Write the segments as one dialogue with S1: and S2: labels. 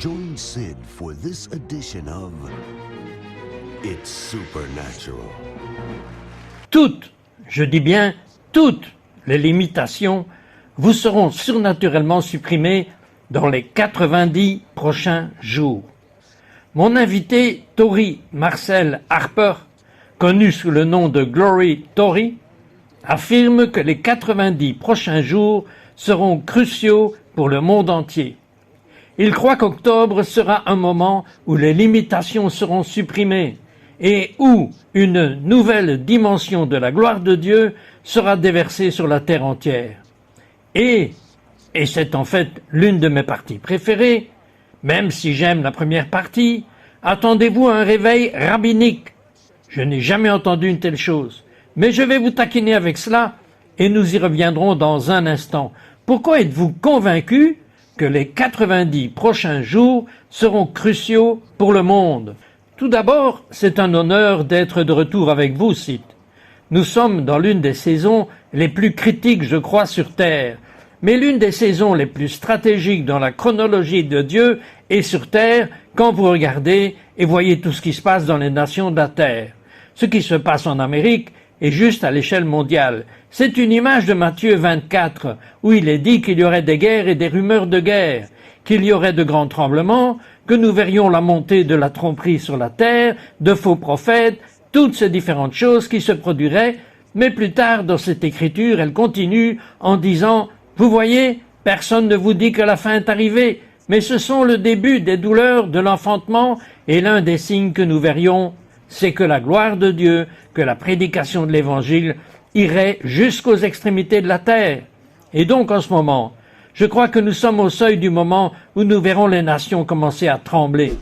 S1: Join Sid for this edition of It's Supernatural.
S2: Toutes, je dis bien toutes, les limitations vous seront surnaturellement supprimées dans les 90 prochains jours. Mon invité, Tori Marcel Harper, connu sous le nom de Glory Tori, affirme que les 90 prochains jours seront cruciaux pour le monde entier. Il croit qu'octobre sera un moment où les limitations seront supprimées et où une nouvelle dimension de la gloire de Dieu sera déversée sur la terre entière. Et c'est en fait l'une de mes parties préférées, même si j'aime la première partie, attendez-vous à un réveil rabbinique. Je n'ai jamais entendu une telle chose, mais je vais vous taquiner avec cela et nous y reviendrons dans un instant. Pourquoi êtes-vous convaincu que les 90 prochains jours seront cruciaux pour le monde? Tout d'abord, c'est un honneur d'être de retour avec vous, Sid. Nous sommes dans l'une des saisons les plus critiques, je crois, sur Terre, mais l'une des saisons les plus stratégiques dans la chronologie de Dieu est sur Terre quand vous regardez et voyez tout ce qui se passe dans les nations de la Terre. Ce qui se passe en Amérique est juste à l'échelle mondiale. C'est une image de Matthieu 24 où il est dit qu'il y aurait des guerres et des rumeurs de guerre, qu'il y aurait de grands tremblements, que nous verrions la montée de la tromperie sur la terre, de faux prophètes, toutes ces différentes choses qui se produiraient, mais plus tard dans cette écriture, elle continue en disant « Vous voyez, personne ne vous dit que la fin est arrivée, mais ce sont le début des douleurs de l'enfantement et l'un des signes que nous verrions, c'est que la gloire de Dieu, que la prédication de l'Évangile irait jusqu'aux extrémités de la terre. » Et donc en ce moment, je crois que nous sommes au seuil du moment où nous verrons les nations commencer à trembler.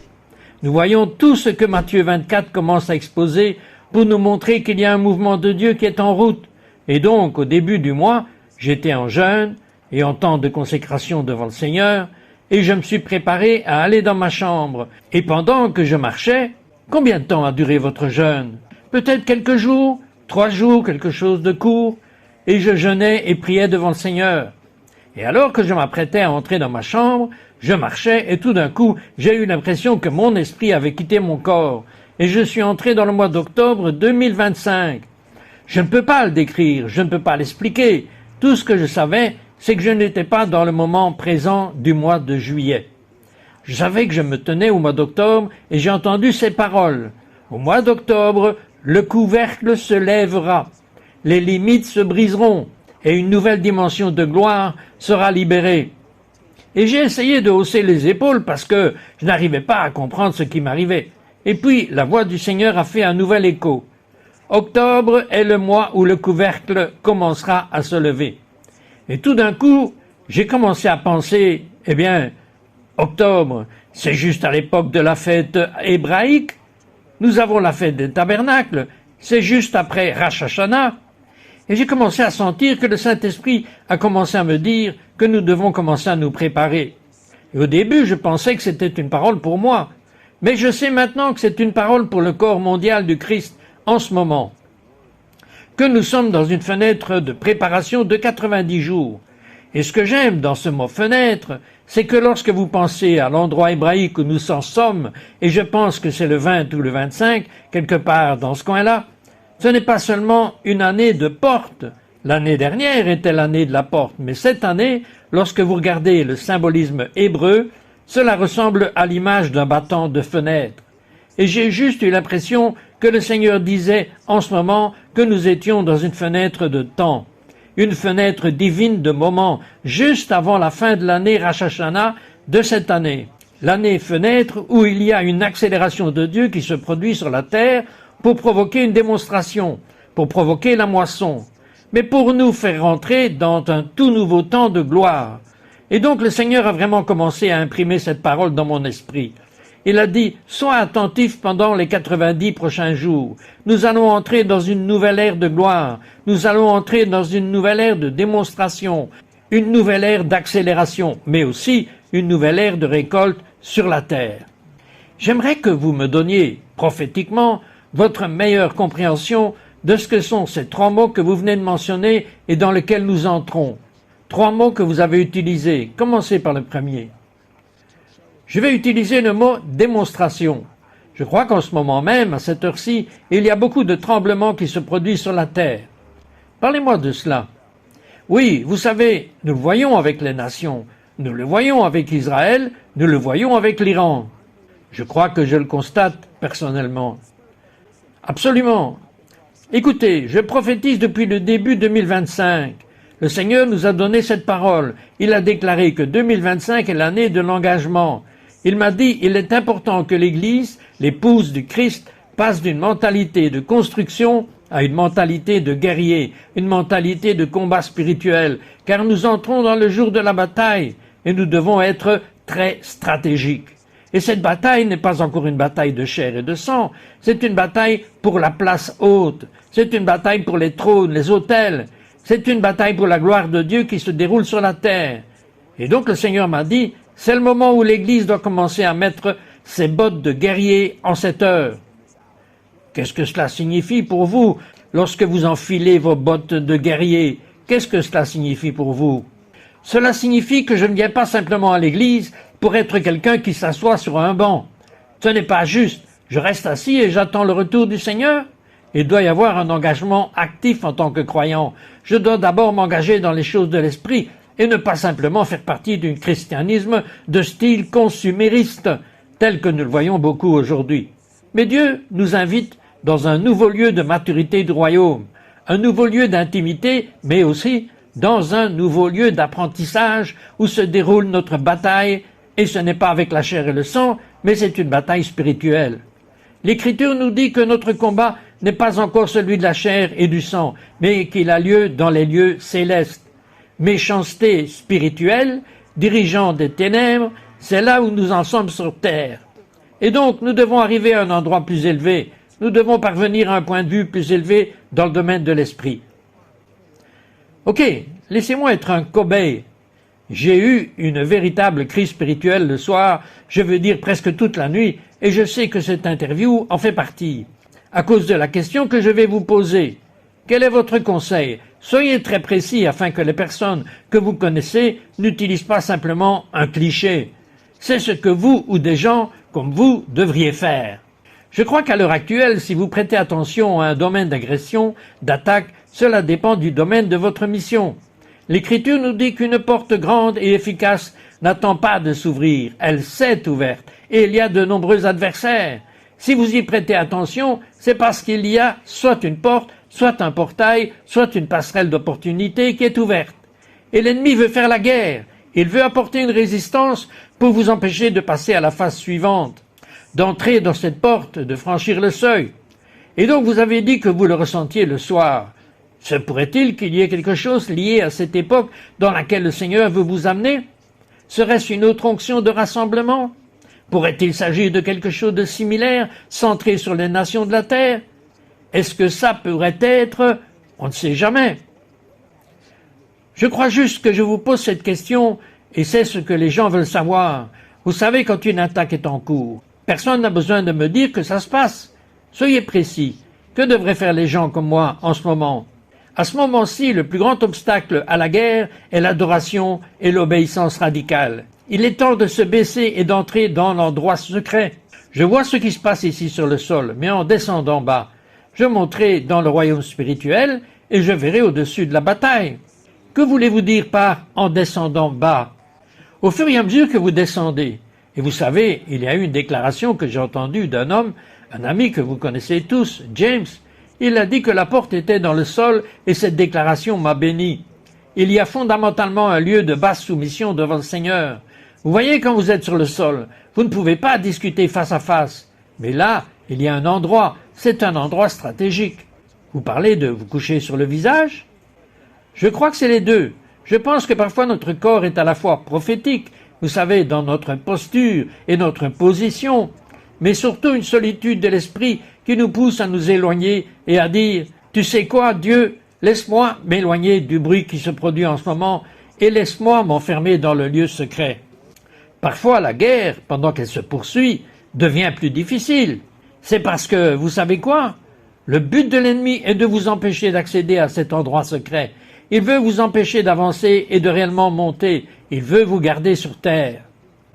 S2: Nous voyons tout ce que Matthieu 24 commence à exposer pour nous montrer qu'il y a un mouvement de Dieu qui est en route. Et donc, au début du mois, j'étais en jeûne et en temps de consécration devant le Seigneur, et je me suis préparé à aller dans ma chambre. Et pendant que je marchais, combien de temps a duré votre jeûne? Peut-être quelques jours, 3 jours, quelque chose de court, et je jeûnais et priais devant le Seigneur. Et alors que je m'apprêtais à entrer dans ma chambre, je marchais et tout d'un coup, j'ai eu l'impression que mon esprit avait quitté mon corps. Et je suis entré dans le mois d'octobre 2025. Je ne peux pas le décrire, je ne peux pas l'expliquer. Tout ce que je savais, c'est que je n'étais pas dans le moment présent du mois de juillet. Je savais que je me tenais au mois d'octobre et j'ai entendu ces paroles. Au mois d'octobre, le couvercle se lèvera, les limites se briseront et une nouvelle dimension de gloire sera libérée. Et j'ai essayé de hausser les épaules parce que je n'arrivais pas à comprendre ce qui m'arrivait. Et puis, la voix du Seigneur a fait un nouvel écho. Octobre est le mois où le couvercle commencera à se lever. Et tout d'un coup, j'ai commencé à penser, octobre, c'est juste à l'époque de la fête hébraïque. Nous avons la fête des tabernacles, c'est juste après Rosh Hashanah. Et j'ai commencé à sentir que le Saint-Esprit a commencé à me dire que nous devons commencer à nous préparer. Et au début, je pensais que c'était une parole pour moi. Mais je sais maintenant que c'est une parole pour le corps mondial du Christ en ce moment. Que nous sommes dans une fenêtre de préparation de 90 jours. Et ce que j'aime dans ce mot fenêtre, c'est que lorsque vous pensez à l'endroit hébraïque où nous en sommes, et je pense que c'est le 20 ou le 25, quelque part dans ce coin-là, ce n'est pas seulement une année de porte. L'année dernière était l'année de la porte, mais cette année, lorsque vous regardez le symbolisme hébreu, cela ressemble à l'image d'un battant de fenêtre. Et j'ai juste eu l'impression que le Seigneur disait en ce moment que nous étions dans une fenêtre de temps, une fenêtre divine de moment, juste avant la fin de l'année Rosh Hashanah de cette année. L'année fenêtre où il y a une accélération de Dieu qui se produit sur la terre pour provoquer une démonstration, pour provoquer la moisson, mais pour nous faire rentrer dans un tout nouveau temps de gloire. Et donc le Seigneur a vraiment commencé à imprimer cette parole dans mon esprit. Il a dit, sois attentif pendant les 90 prochains jours. Nous allons entrer dans une nouvelle ère de gloire. Nous allons entrer dans une nouvelle ère de démonstration, une nouvelle ère d'accélération, mais aussi une nouvelle ère de récolte sur la terre. J'aimerais que vous me donniez, prophétiquement, votre meilleure compréhension de ce que sont ces 3 mots que vous venez de mentionner et dans lesquels nous entrons. 3 mots que vous avez utilisés. Commencez par le premier. Je vais utiliser le mot démonstration. Je crois qu'en ce moment même, à cette heure-ci, il y a beaucoup de tremblements qui se produisent sur la terre. Parlez-moi de cela. Oui, vous savez, nous le voyons avec les nations, nous le voyons avec Israël, nous le voyons avec l'Iran. Je crois que je le constate personnellement. Absolument. Écoutez, je prophétise depuis le début 2025. Le Seigneur nous a donné cette parole. Il a déclaré que 2025 est l'année de l'engagement. Il m'a dit, il est important que l'Église, l'épouse du Christ, passe d'une mentalité de construction à une mentalité de guerrier, une mentalité de combat spirituel, car nous entrons dans le jour de la bataille et nous devons être très stratégiques. Et cette bataille n'est pas encore une bataille de chair et de sang, c'est une bataille pour la place haute, c'est une bataille pour les trônes, les autels, c'est une bataille pour la gloire de Dieu qui se déroule sur la terre. Et donc le Seigneur m'a dit, c'est le moment où l'Église doit commencer à mettre ses bottes de guerrier en cette heure. Qu'est-ce que cela signifie pour vous lorsque vous enfilez vos bottes de guerrier? Qu'est-ce que cela signifie pour vous? Cela signifie que je ne viens pas simplement à l'église pour être quelqu'un qui s'assoit sur un banc. Ce n'est pas juste. Je reste assis et j'attends le retour du Seigneur. Il doit y avoir un engagement actif en tant que croyant. Je dois d'abord m'engager dans les choses de l'esprit et ne pas simplement faire partie d'un christianisme de style consumériste, tel que nous le voyons beaucoup aujourd'hui. Mais Dieu nous invite dans un nouveau lieu de maturité du royaume, un nouveau lieu d'intimité, mais aussi dans un nouveau lieu d'apprentissage où se déroule notre bataille, et ce n'est pas avec la chair et le sang, mais c'est une bataille spirituelle. L'Écriture nous dit que notre combat n'est pas encore celui de la chair et du sang, mais qu'il a lieu dans les lieux célestes. Méchanceté spirituelle, dirigeant des ténèbres, c'est là où nous en sommes sur terre. Et donc, nous devons arriver à un endroit plus élevé. Nous devons parvenir à un point de vue plus élevé dans le domaine de l'esprit. Ok, laissez-moi être un cobaye. J'ai eu une véritable crise spirituelle le soir, je veux dire presque toute la nuit, et je sais que cette interview en fait partie. À cause de la question que je vais vous poser. Quel est votre conseil? Soyez très précis afin que les personnes que vous connaissez n'utilisent pas simplement un cliché. C'est ce que vous ou des gens comme vous devriez faire. Je crois qu'à l'heure actuelle, si vous prêtez attention à un domaine d'agression, d'attaque, cela dépend du domaine de votre mission. L'Écriture nous dit qu'une porte grande et efficace n'attend pas de s'ouvrir, elle s'est ouverte, et il y a de nombreux adversaires. Si vous y prêtez attention, c'est parce qu'il y a soit une porte, soit un portail, soit une passerelle d'opportunité qui est ouverte. Et l'ennemi veut faire la guerre. Il veut apporter une résistance pour vous empêcher de passer à la phase suivante, d'entrer dans cette porte, de franchir le seuil. Et donc vous avez dit que vous le ressentiez le soir. Se pourrait-il qu'il y ait quelque chose lié à cette époque dans laquelle le Seigneur veut vous amener? Serait-ce une autre onction de rassemblement? Pourrait-il s'agir de quelque chose de similaire, centré sur les nations de la terre? Est-ce que ça pourrait être? On ne sait jamais. Je crois juste que je vous pose cette question, et c'est ce que les gens veulent savoir. Vous savez, quand une attaque est en cours, personne n'a besoin de me dire que ça se passe. Soyez précis. Que devraient faire les gens comme moi en ce moment? À ce moment-ci, le plus grand obstacle à la guerre est l'adoration et l'obéissance radicale. Il est temps de se baisser et d'entrer dans l'endroit secret. Je vois ce qui se passe ici sur le sol, mais en descendant bas, je monterai dans le royaume spirituel et je verrai au-dessus de la bataille. Que voulez-vous dire par « en descendant bas » ? Au fur et à mesure que vous descendez, et vous savez, il y a eu une déclaration que j'ai entendue d'un homme, un ami que vous connaissez tous, James. Il a dit que la porte était dans le sol et cette déclaration m'a béni. Il y a fondamentalement un lieu de basse soumission devant le Seigneur. Vous voyez, quand vous êtes sur le sol, vous ne pouvez pas discuter face à face. Mais là, il y a un endroit, c'est un endroit stratégique. Vous parlez de vous coucher sur le visage? Je crois que c'est les deux. Je pense que parfois notre corps est à la fois prophétique, vous savez, dans notre posture et notre position, mais surtout une solitude de l'esprit qui nous pousse à nous éloigner et à dire « Tu sais quoi, Dieu, laisse-moi m'éloigner du bruit qui se produit en ce moment et laisse-moi m'enfermer dans le lieu secret. » Parfois, la guerre, pendant qu'elle se poursuit, devient plus difficile. C'est parce que, vous savez quoi? Le but de l'ennemi est de vous empêcher d'accéder à cet endroit secret. Il veut vous empêcher d'avancer et de réellement monter. Il veut vous garder sur terre.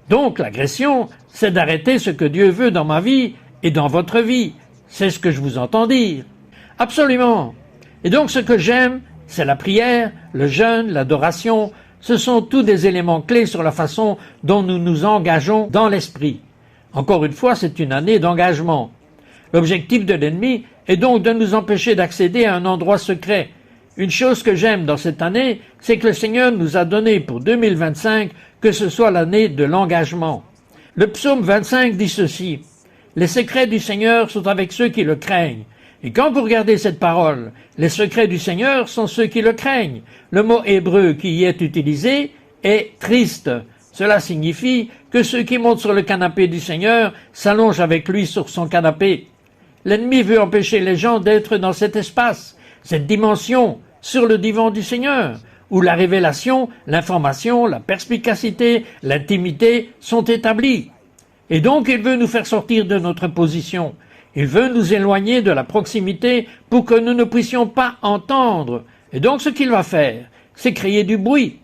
S2: Donc l'agression, c'est d'arrêter ce que Dieu veut dans ma vie et dans votre vie. C'est ce que je vous entends dire. Absolument. Et donc ce que j'aime, c'est la prière, le jeûne, l'adoration. Ce sont tous des éléments clés sur la façon dont nous nous engageons dans l'esprit. Encore une fois, c'est une année d'engagement. L'objectif de l'ennemi est donc de nous empêcher d'accéder à un endroit secret. Une chose que j'aime dans cette année, c'est que le Seigneur nous a donné pour 2025 que ce soit l'année de l'engagement. Le psaume 25 dit ceci: « Les secrets du Seigneur sont avec ceux qui le craignent. » Et quand vous regardez cette parole, les secrets du Seigneur sont ceux qui le craignent. Le mot hébreu qui y est utilisé est triste. Cela signifie que ceux qui montent sur le canapé du Seigneur s'allongent avec lui sur son canapé. L'ennemi veut empêcher les gens d'être dans cet espace, cette dimension, sur le divan du Seigneur, où la révélation, l'information, la perspicacité, l'intimité sont établies. Et donc il veut nous faire sortir de notre position. Il veut nous éloigner de la proximité pour que nous ne puissions pas entendre. Et donc ce qu'il va faire, c'est créer du bruit.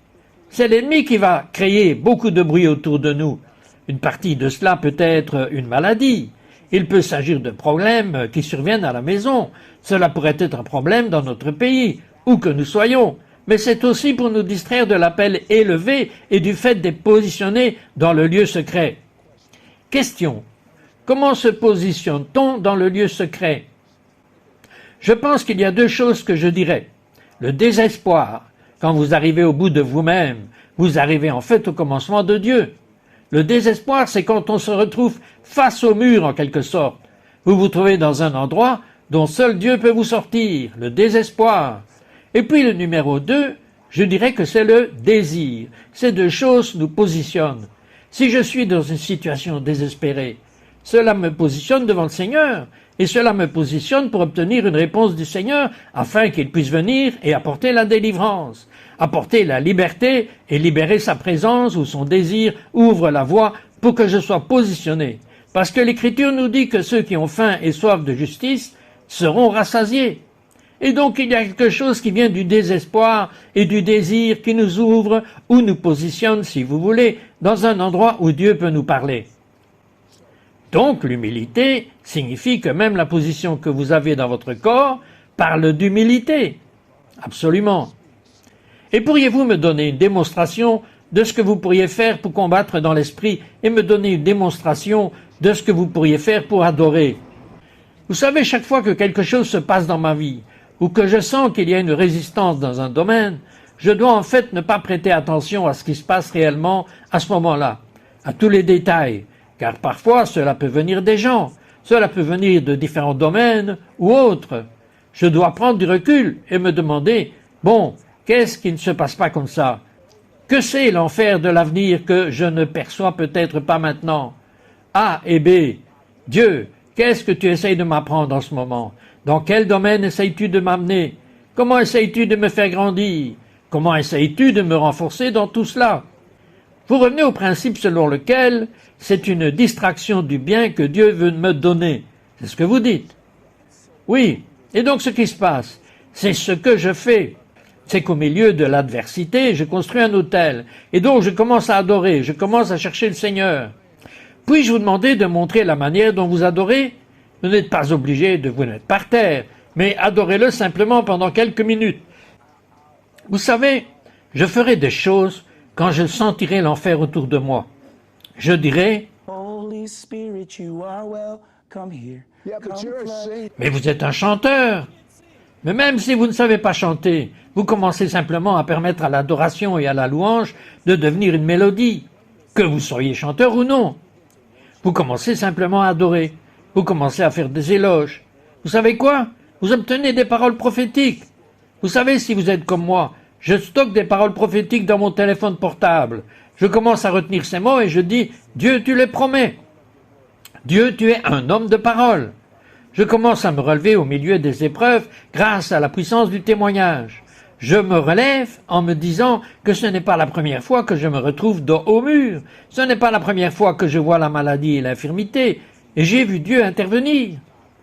S2: C'est l'ennemi qui va créer beaucoup de bruit autour de nous. Une partie de cela peut être une maladie. Il peut s'agir de problèmes qui surviennent à la maison. Cela pourrait être un problème dans notre pays, où que nous soyons. Mais c'est aussi pour nous distraire de l'appel élevé et du fait d'être positionnés dans le lieu secret. Question. Comment se positionne-t-on dans le lieu secret? Je pense qu'il y a deux choses que je dirais. Le désespoir. Quand vous arrivez au bout de vous-même, vous arrivez en fait au commencement de Dieu. Le désespoir, c'est quand on se retrouve face au mur en quelque sorte. Vous vous trouvez dans un endroit dont seul Dieu peut vous sortir. Le désespoir. Et puis le numéro 2, je dirais que c'est le désir. Ces deux choses nous positionnent. Si je suis dans une situation désespérée, cela me positionne devant le Seigneur, et cela me positionne pour obtenir une réponse du Seigneur, afin qu'il puisse venir et apporter la délivrance, apporter la liberté et libérer sa présence ou son désir ouvre la voie pour que je sois positionné. Parce que l'Écriture nous dit que ceux qui ont faim et soif de justice seront rassasiés. Et donc il y a quelque chose qui vient du désespoir et du désir qui nous ouvre ou nous positionne, si vous voulez, dans un endroit où Dieu peut nous parler. Donc l'humilité signifie que même la position que vous avez dans votre corps parle d'humilité. Absolument. Et pourriez-vous me donner une démonstration de ce que vous pourriez faire pour combattre dans l'esprit et me donner une démonstration de ce que vous pourriez faire pour adorer? Vous savez, chaque fois que quelque chose se passe dans ma vie, ou que je sens qu'il y a une résistance dans un domaine, je dois en fait ne pas prêter attention à ce qui se passe réellement à ce moment-là, à tous les détails, car parfois cela peut venir des gens, cela peut venir de différents domaines ou autres. Je dois prendre du recul et me demander, bon, qu'est-ce qui ne se passe pas comme ça? Que c'est l'enfer de l'avenir que je ne perçois peut-être pas maintenant? A et B. Dieu, qu'est-ce que tu essayes de m'apprendre en ce moment? Dans quel domaine essayes-tu de m'amener? Comment essayes-tu de me faire grandir? Comment essayes-tu de me renforcer dans tout cela? Vous revenez au principe selon lequel c'est une distraction du bien que Dieu veut me donner. C'est ce que vous dites. Oui. Et donc ce qui se passe, c'est ce que je fais. C'est qu'au milieu de l'adversité, je construis un autel. Et donc je commence à adorer, je commence à chercher le Seigneur. Puis-je vous demander de montrer la manière dont vous adorez? Vous n'êtes pas obligé de vous mettre par terre, mais adorez-le simplement pendant quelques minutes. Vous savez, je ferai des choses quand je sentirai l'enfer autour de moi. Je dirai,
S3: Holy Spirit, you are welcome here. Come flood.
S2: mais vous êtes un chanteur. Mais même si vous ne savez pas chanter, vous commencez simplement à permettre à l'adoration et à la louange de devenir une mélodie, que vous soyez chanteur ou non. Vous commencez simplement à adorer. Vous commencez à faire des éloges. Vous savez quoi? Vous obtenez des paroles prophétiques. Vous savez, si vous êtes comme moi, je stocke des paroles prophétiques dans mon téléphone portable. Je commence à retenir ces mots et je dis, Dieu, tu les promets. Dieu, tu es un homme de parole. Je commence à me relever au milieu des épreuves grâce à la puissance du témoignage. Je me relève en me disant que ce n'est pas la première fois que je me retrouve dos au mur. Ce n'est pas la première fois que je vois la maladie et l'infirmité. Et j'ai vu Dieu intervenir.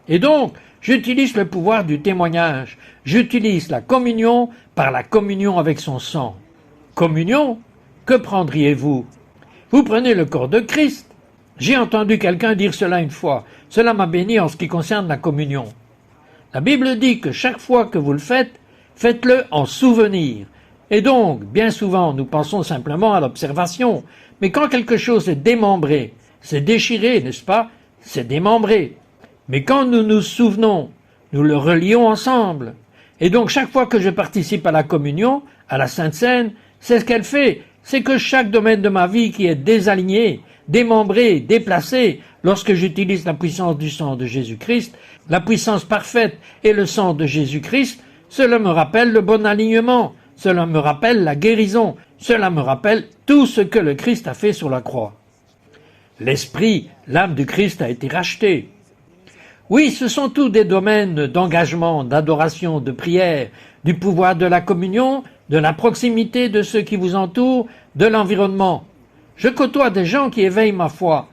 S2: Et donc, j'utilise le pouvoir du témoignage. J'utilise la communion par la communion avec son sang. Communion? Que prendriez-vous? Vous prenez le corps de Christ. J'ai entendu quelqu'un dire cela une fois. Cela m'a béni en ce qui concerne la communion. La Bible dit que chaque fois que vous le faites, faites-le en souvenir. Et donc, bien souvent, nous pensons simplement à l'observation. Mais quand quelque chose est démembré, c'est déchiré, n'est-ce pas? C'est démembré. Mais quand nous nous souvenons, nous le relions ensemble. Et donc, chaque fois que je participe à la communion, à la Sainte Seine, c'est ce qu'elle fait. C'est que chaque domaine de ma vie qui est désaligné, démembré, déplacé, lorsque j'utilise la puissance du sang de Jésus-Christ, la puissance parfaite et le sang de Jésus-Christ, cela me rappelle le bon alignement, cela me rappelle la guérison, cela me rappelle tout ce que le Christ a fait sur la croix. L'esprit, l'âme du Christ a été rachetée. Oui, ce sont tous des domaines d'engagement, d'adoration, de prière, du pouvoir de la communion, de la proximité de ceux qui vous entourent, de l'environnement. Je côtoie des gens qui éveillent ma foi.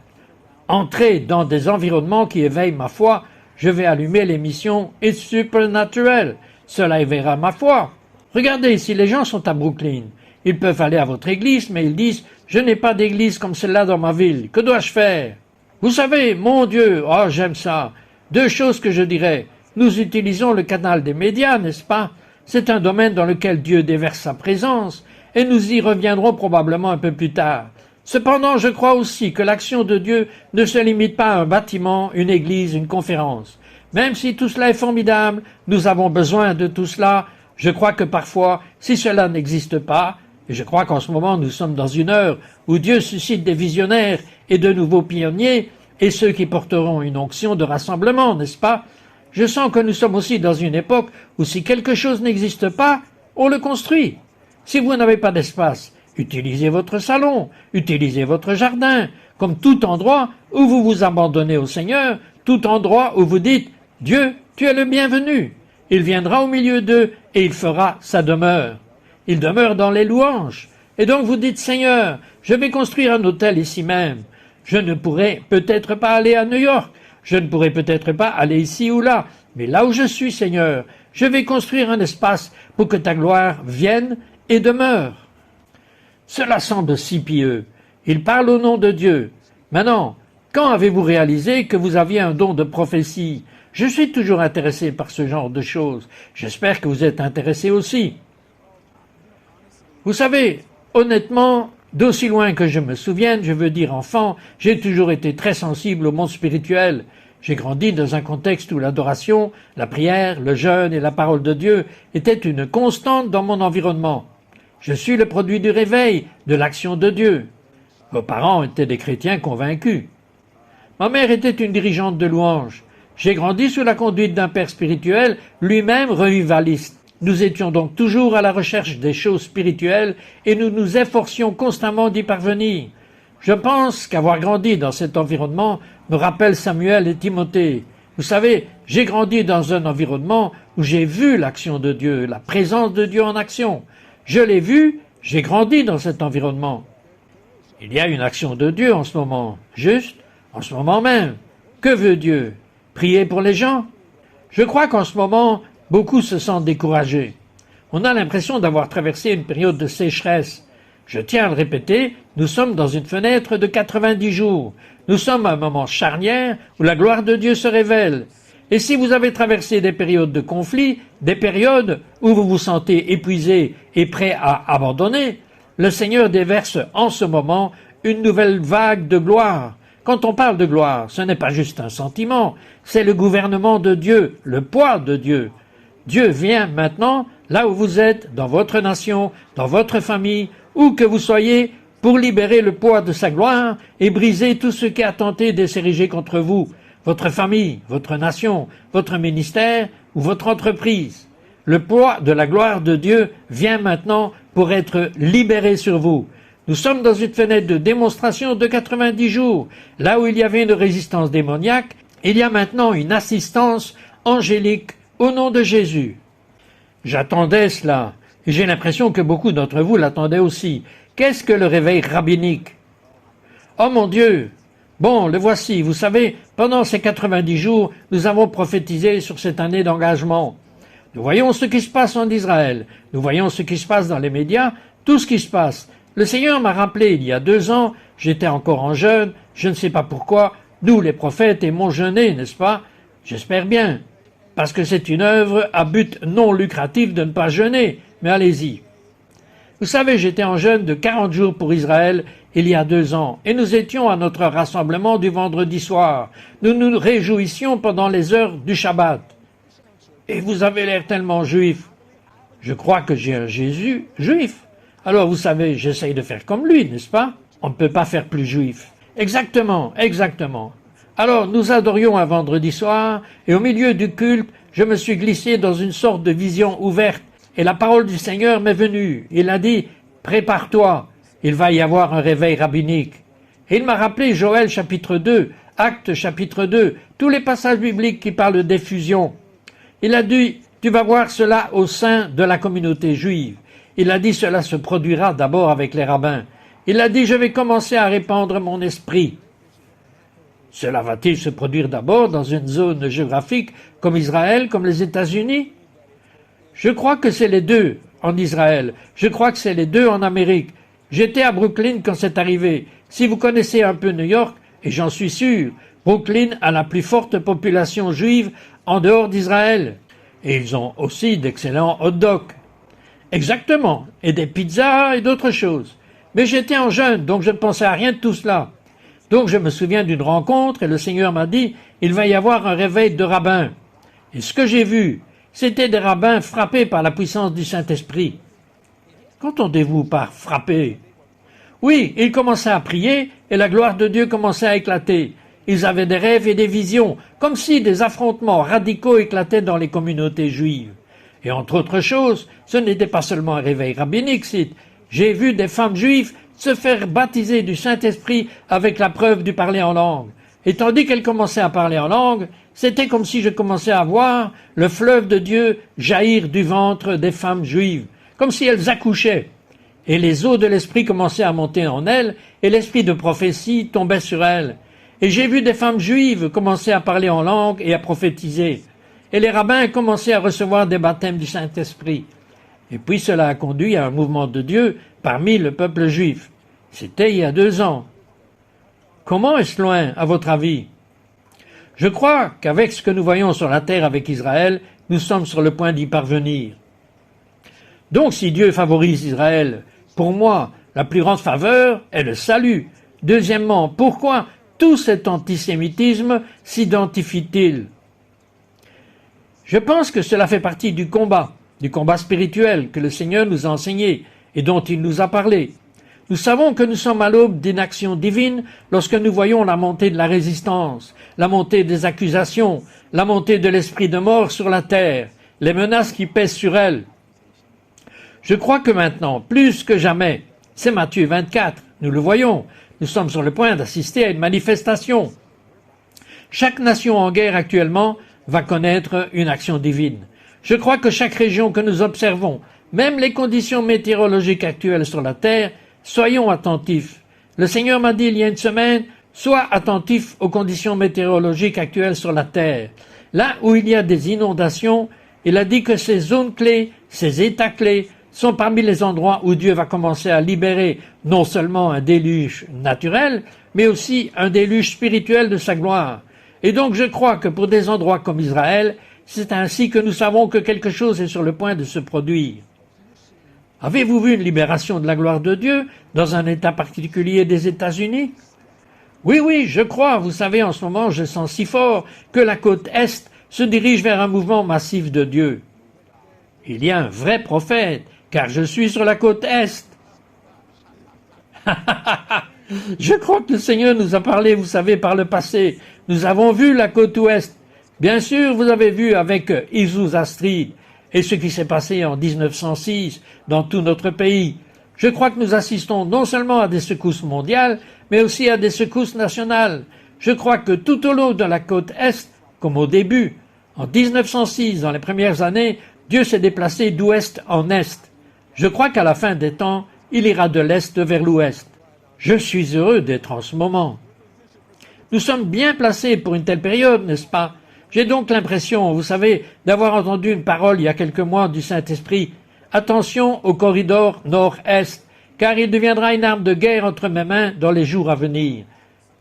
S2: Entrer dans des environnements qui éveillent ma foi, je vais allumer l'émission It's Supernatural. Cela éveillera ma foi. Regardez, si les gens sont à Brooklyn, ils peuvent aller à votre église, mais ils disent « Je n'ai pas d'église comme celle-là dans ma ville. Que dois-je faire ?» Vous savez, mon Dieu, oh j'aime ça. Deux choses que je dirais. Nous utilisons le canal des médias, n'est-ce pas? C'est un domaine dans lequel Dieu déverse sa présence, et nous y reviendrons probablement un peu plus tard. Cependant, je crois aussi que l'action de Dieu ne se limite pas à un bâtiment, une église, une conférence. Même si tout cela est formidable, nous avons besoin de tout cela. Je crois que parfois, si cela n'existe pas, et je crois qu'en ce moment nous sommes dans une heure où Dieu suscite des visionnaires et de nouveaux pionniers, et ceux qui porteront une onction de rassemblement, n'est-ce pas? Je sens que nous sommes aussi dans une époque où si quelque chose n'existe pas, on le construit. Si vous n'avez pas d'espace, utilisez votre salon, utilisez votre jardin, comme tout endroit où vous vous abandonnez au Seigneur, tout endroit où vous dites « Dieu, tu es le bienvenu ». Il viendra au milieu d'eux et il fera sa demeure. Il demeure dans les louanges. Et donc vous dites « Seigneur, je vais construire un hôtel ici même. Je ne pourrai peut-être pas aller à New York. Je ne pourrai peut-être pas aller ici ou là. Mais là où je suis, Seigneur, je vais construire un espace pour que ta gloire vienne et demeure. » Cela semble si pieux. Il parle au nom de Dieu. Maintenant, quand avez-vous réalisé que vous aviez un don de prophétie? Je suis toujours intéressé par ce genre de choses. J'espère que vous êtes intéressé aussi. Vous savez, honnêtement, d'aussi loin que je me souvienne, je veux dire enfant, j'ai toujours été très sensible au monde spirituel. J'ai grandi dans un contexte où l'adoration, la prière, le jeûne et la parole de Dieu étaient une constante dans mon environnement. Je suis le produit du réveil, de l'action de Dieu. Vos parents étaient des chrétiens convaincus. Ma mère était une dirigeante de louanges. J'ai grandi sous la conduite d'un père spirituel, lui-même revivaliste. Nous étions donc toujours à la recherche des choses spirituelles et nous nous efforcions constamment d'y parvenir. Je pense qu'avoir grandi dans cet environnement me rappelle Samuel et Timothée. Vous savez, j'ai grandi dans un environnement où j'ai vu l'action de Dieu, la présence de Dieu en action. Je l'ai vu, j'ai grandi dans cet environnement. Il y a une action de Dieu en ce moment, juste en ce moment même. Que veut Dieu? Prier pour les gens? Je crois qu'en ce moment, beaucoup se sentent découragés. On a l'impression d'avoir traversé une période de sécheresse. Je tiens à le répéter, nous sommes dans une fenêtre de 90 jours. Nous sommes à un moment charnière où la gloire de Dieu se révèle. Et si vous avez traversé des périodes de conflit, des périodes où vous vous sentez épuisé et prêt à abandonner, le Seigneur déverse en ce moment une nouvelle vague de gloire. Quand on parle de gloire, ce n'est pas juste un sentiment, c'est le gouvernement de Dieu, le poids de Dieu. Dieu vient maintenant, là où vous êtes, dans votre nation, dans votre famille, où que vous soyez, pour libérer le poids de sa gloire et briser tout ce qui a tenté de s'ériger contre vous, votre famille, votre nation, votre ministère ou votre entreprise. Le poids de la gloire de Dieu vient maintenant pour être libéré sur vous. Nous sommes dans une fenêtre de démonstration de 90 jours. Là où il y avait une résistance démoniaque, il y a maintenant une assistance angélique au nom de Jésus. J'attendais cela, et j'ai l'impression que beaucoup d'entre vous l'attendaient aussi. Qu'est-ce que le réveil rabbinique? Oh mon Dieu! Bon, le voici. Vous savez, pendant ces 90 jours, nous avons prophétisé sur cette année d'engagement. Nous voyons ce qui se passe en Israël. Nous voyons ce qui se passe dans les médias, tout ce qui se passe. Le Seigneur m'a rappelé il y a 2 ans j'étais encore en jeûne, je ne sais pas pourquoi, nous les prophètes aimons jeûner, n'est-ce pas? J'espère bien, parce que c'est une œuvre à but non lucratif de ne pas jeûner, mais allez-y. Vous savez, j'étais en jeûne de 40 jours pour Israël il y a 2 ans, et nous étions à notre rassemblement du vendredi soir. Nous nous réjouissions pendant les heures du Shabbat. Et vous avez l'air tellement juif. Je crois que j'ai un Jésus juif. Alors vous savez, j'essaye de faire comme lui, n'est-ce pas? On ne peut pas faire plus juif. Exactement, exactement. Alors nous adorions un vendredi soir, et au milieu du culte, je me suis glissé dans une sorte de vision ouverte, et la parole du Seigneur m'est venue. Il a dit, prépare-toi, il va y avoir un réveil rabbinique. Et il m'a rappelé Joël chapitre 2, Actes chapitre 2, tous les passages bibliques qui parlent d'effusion. Il a dit, tu vas voir cela au sein de la communauté juive. Il a dit, cela se produira d'abord avec les rabbins. Il a dit, je vais commencer à répandre mon esprit. Cela va-t-il se produire d'abord dans une zone géographique comme Israël, comme les États-Unis? Je crois que c'est les deux en Israël. Je crois que c'est les deux en Amérique. J'étais à Brooklyn quand c'est arrivé. Si vous connaissez un peu New York, et j'en suis sûr, Brooklyn a la plus forte population juive en dehors d'Israël. Et ils ont aussi d'excellents hot-dogs. Exactement, et des pizzas et d'autres choses. Mais j'étais en jeûne, donc je ne pensais à rien de tout cela. Donc je me souviens d'une rencontre et le Seigneur m'a dit, il va y avoir un réveil de rabbins. Et ce que j'ai vu, c'était des rabbins frappés par la puissance du Saint-Esprit. Qu'entendez-vous par frapper? Oui, ils commençaient à prier et la gloire de Dieu commençait à éclater. Ils avaient des rêves et des visions, comme si des affrontements radicaux éclataient dans les communautés juives. Et entre autres choses, ce n'était pas seulement un réveil rabbinique, j'ai vu des femmes juives se faire baptiser du Saint-Esprit avec la preuve du parler en langue. Et tandis qu'elles commençaient à parler en langue, c'était comme si je commençais à voir le fleuve de Dieu jaillir du ventre des femmes juives, comme si elles accouchaient. Et les eaux de l'esprit commençaient à monter en elles, et l'esprit de prophétie tombait sur elles. Et j'ai vu des femmes juives commencer à parler en langue et à prophétiser. Et les rabbins commençaient à recevoir des baptêmes du Saint-Esprit. Et puis cela a conduit à un mouvement de Dieu parmi le peuple juif. C'était il y a 2 ans. Comment est-ce loin, à votre avis? Je crois qu'avec ce que nous voyons sur la terre avec Israël, nous sommes sur le point d'y parvenir. Donc si Dieu favorise Israël, pour moi, la plus grande faveur est le salut. Deuxièmement, pourquoi tout cet antisémitisme s'identifie-t-il? Je pense que cela fait partie du combat spirituel que le Seigneur nous a enseigné et dont il nous a parlé. Nous savons que nous sommes à l'aube d'une action divine lorsque nous voyons la montée de la résistance, la montée des accusations, la montée de l'esprit de mort sur la terre, les menaces qui pèsent sur elle. Je crois que maintenant, plus que jamais, c'est Matthieu 24, nous le voyons, nous sommes sur le point d'assister à une manifestation. Chaque nation en guerre actuellement va connaître une action divine. Je crois que chaque région que nous observons, même les conditions météorologiques actuelles sur la terre, soyons attentifs. Le Seigneur m'a dit il y a une semaine, sois attentif aux conditions météorologiques actuelles sur la terre. Là où il y a des inondations, il a dit que ces zones clés, ces états clés, sont parmi les endroits où Dieu va commencer à libérer non seulement un déluge naturel, mais aussi un déluge spirituel de sa gloire. Et donc je crois que pour des endroits comme Israël, c'est ainsi que nous savons que quelque chose est sur le point de se produire. Avez-vous vu une libération de la gloire de Dieu dans un état particulier des États-Unis? Oui, je crois. Vous savez, en ce moment, je sens si fort que la côte Est se dirige vers un mouvement massif de Dieu. Il y a un vrai prophète, car je suis sur la côte Est. Je crois que le Seigneur nous a parlé, vous savez, par le passé. Nous avons vu la côte Ouest. Bien sûr, vous avez vu avec Azusa Street et ce qui s'est passé en 1906 dans tout notre pays. Je crois que nous assistons non seulement à des secousses mondiales, mais aussi à des secousses nationales. Je crois que tout au long de la côte Est, comme au début, en 1906, dans les premières années, Dieu s'est déplacé d'ouest en est. Je crois qu'à la fin des temps, il ira de l'est vers l'ouest. Je suis heureux d'être en ce moment. Nous sommes bien placés pour une telle période, n'est-ce pas? J'ai donc l'impression, vous savez, d'avoir entendu une parole il y a quelques mois du Saint-Esprit. Attention au corridor nord-est, car il deviendra une arme de guerre entre mes mains dans les jours à venir.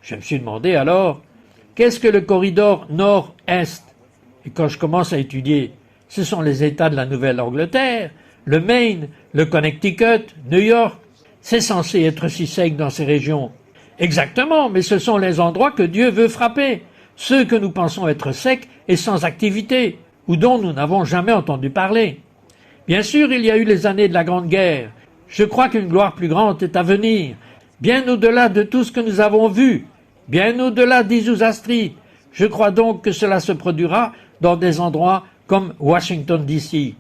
S2: Je me suis demandé alors, qu'est-ce que le corridor nord-est? Et quand je commence à étudier, ce sont les États de la Nouvelle-Angleterre, le Maine, le Connecticut, New York. C'est censé être si sec dans ces régions. Exactement, mais ce sont les endroits que Dieu veut frapper, ceux que nous pensons être secs et sans activité, ou dont nous n'avons jamais entendu parler. Bien sûr, il y a eu les années de la Grande Guerre. Je crois qu'une gloire plus grande est à venir, bien au-delà de tout ce que nous avons vu, bien au-delà d'Isouzastri. Je crois donc que cela se produira dans des endroits comme Washington, D.C.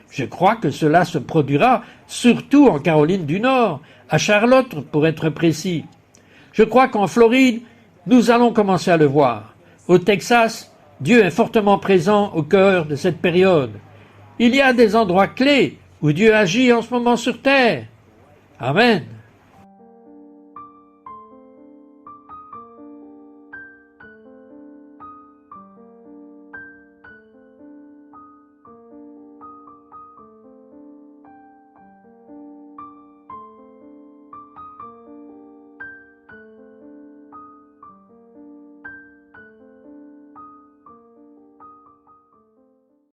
S2: Je crois que cela se produira surtout en Caroline du Nord, à Charlotte pour être précis. Je crois qu'en Floride, nous allons commencer à le voir. Au Texas, Dieu est fortement présent au cœur de cette période. Il y a des endroits clés où Dieu agit en ce moment sur terre. Amen.